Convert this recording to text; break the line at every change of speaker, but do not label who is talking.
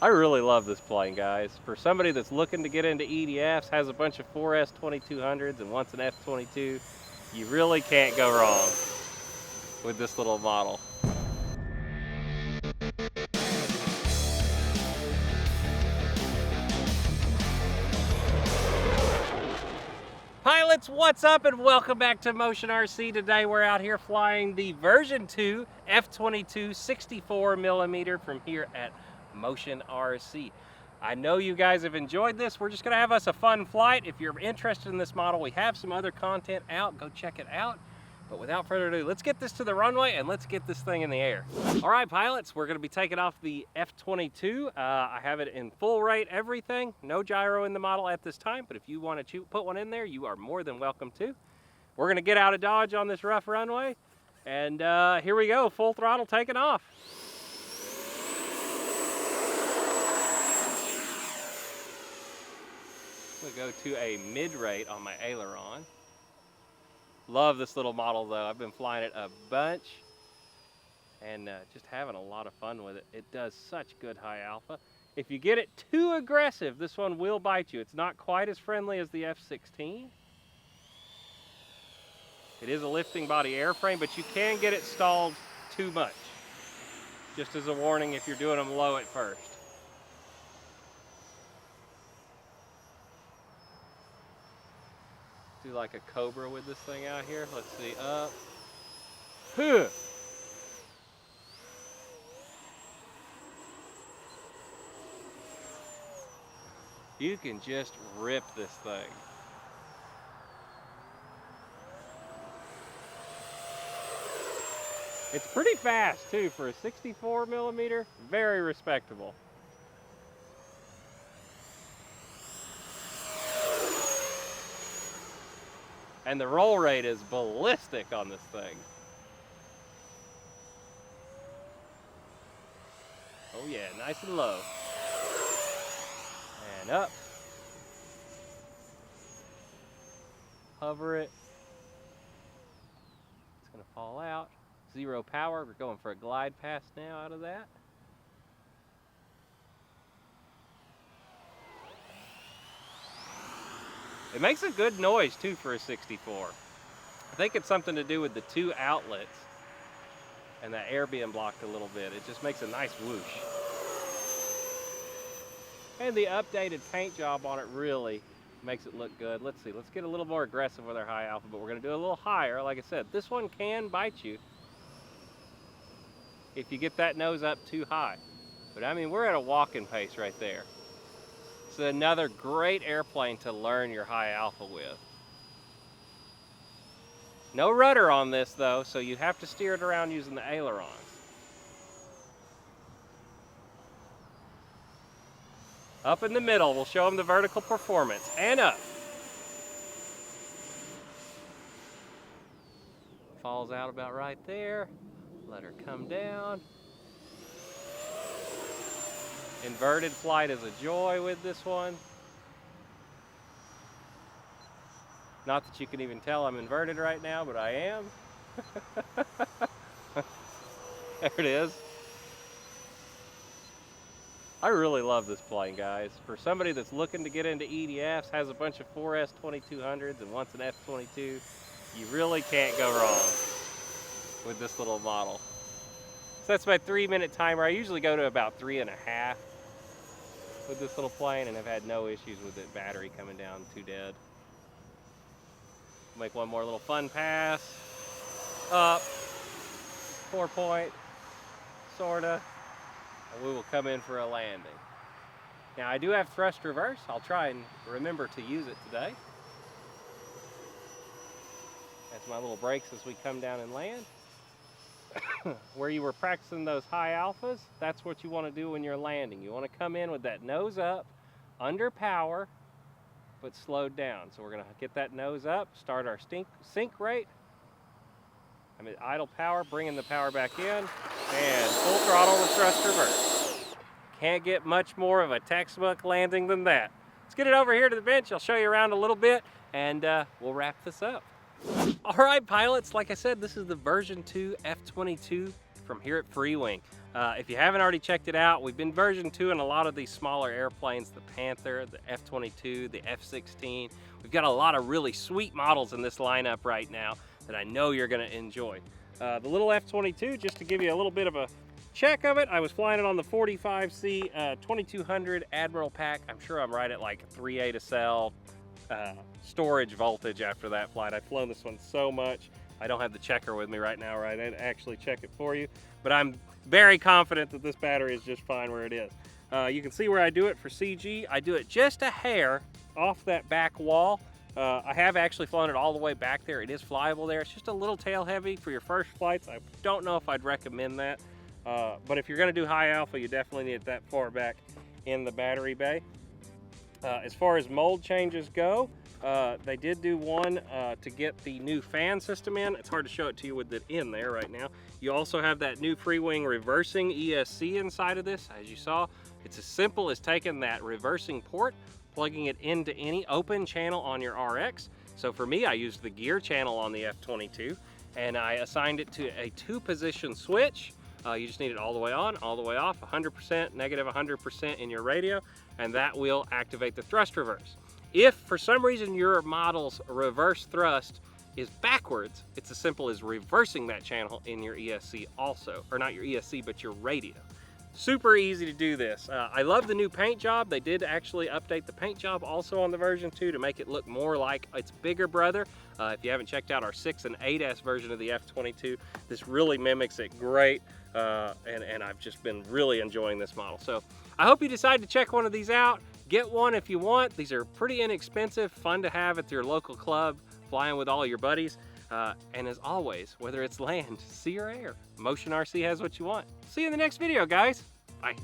I really love this plane, guys. For somebody that's looking to get into EDFs, has a bunch of 4S 2200s and wants an F-22, you really can't go wrong with this little model. Pilots, what's up and welcome back to Motion RC. Today we're out here flying the version 2 F-22 64mm from here at Motion RC. I know you guys have enjoyed this. We're just gonna have us a fun flight. If you're interested in this model, we have some other content out. Go check it out. But without further ado, let's get this to the runway and let's get this thing in the air. All right, pilots, we're gonna be taking off the F-22. I have it in full rate, everything. No gyro in the model at this time, but if you want to put one in there, you are more than welcome to. We're gonna get out of Dodge on this rough runway. And here we go, full throttle taking off. We go to a mid-rate on my aileron. Love this little model though. I've been flying it a bunch and just having a lot of fun with it. It does such good high alpha. If you get it too aggressive, this one will bite you. It's not quite as friendly as the F-16. It is a lifting body airframe, but you can get it stalled too much. Just as a warning if you're doing them low at first. Do like a Cobra with this thing out here. Let's see, up. Huh. You can just rip this thing. It's pretty fast too for a 64mm, very respectable. And the roll rate is ballistic on this thing. Oh yeah, nice and low. And up. Hover it. It's gonna fall out. Zero power, we're going for a glide pass now out of that. It makes a good noise too for a 64. I think it's something to do with the two outlets and that air being blocked a little bit. It just makes a nice whoosh. And the updated paint job on it really makes it look good. Let's see, let's get a little more aggressive with our high alpha, but we're gonna do a little higher. Like I said, this one can bite you if you get that nose up too high. But I mean, we're at a walking pace right there. It's another great airplane to learn your high alpha with. No rudder on this though, so you have to steer it around using the ailerons. Up in the middle, we'll show them the vertical performance, and up. Falls out about right there. Let her come down. Inverted flight is a joy with this one. Not that you can even tell I'm inverted right now, but I am. There it is. I really love this plane, guys. For somebody that's looking to get into EDFs, has a bunch of 4S 2200s and wants an F-22, you really can't go wrong with this little model. So that's my 3-minute timer. I usually go to about 3.5 with this little plane and have had no issues with it. Battery coming down too dead. Make one more little fun pass. Up. 4-point. Sorta. And we will come in for a landing. Now I do have thrust reverse. I'll try and remember to use it today. That's my little brakes as we come down and land. Where you were practicing those high alphas, that's what you want to do when you're landing. You want to come in with that nose up, under power, but slowed down. So we're going to get that nose up, start our sync rate. I'm at idle power, bringing the power back in, and full throttle with thrust reverse. Can't get much more of a textbook landing than that. Let's get it over here to the bench. I'll show you around a little bit, and we'll wrap this up. All right, pilots, like I said, this is the version 2 F-22 from here at Freewing. If you haven't already checked it out, we've been version 2 in a lot of these smaller airplanes, the Panther, the F-22, the F-16. We've got a lot of really sweet models in this lineup right now that I know you're gonna enjoy. The little F-22, just to give you a little bit of a check of it, I was flying it on the 45C 2200 Admiral pack. I'm sure I'm right at like 3A to cell storage voltage after that flight. I've flown this one so much. I don't have the checker with me right now, right? I'd actually check it for you, but I'm very confident that this battery is just fine where it is. You can see where I do it for CG. I do it just a hair off that back wall. I have actually flown it all the way back there. It is flyable there. It's just a little tail heavy for your first flights. I don't know if I'd recommend that, but if you're gonna do high alpha, you definitely need it that far back in the battery bay. As far as mold changes go, they did do one to get the new fan system in. It's hard to show it to you with it in there right now. You also have that new Freewing reversing ESC inside of this. As you saw, it's as simple as taking that reversing port, plugging it into any open channel on your RX. So for me, I used the gear channel on the F-22, and I assigned it to a 2-position switch. You just need it all the way on, all the way off, 100%, negative 100% in your radio, and that will activate the thrust reverse. If for some reason your model's reverse thrust is backwards, it's as simple as reversing that channel in your ESC also, or not your ESC, but your radio. Super easy to do this. I love the new paint job. They did actually update the paint job also on the version 2 to make it look more like its bigger brother. If you haven't checked out our 6 and 8S version of the F-22, this really mimics it great, and I've just been really enjoying this model. So I hope you decide to check one of these out. Get one if you want. These are pretty inexpensive, fun to have at your local club, flying with all your buddies. And as always, whether it's land, sea, or air, Motion RC has what you want. See you in the next video, guys. Bye.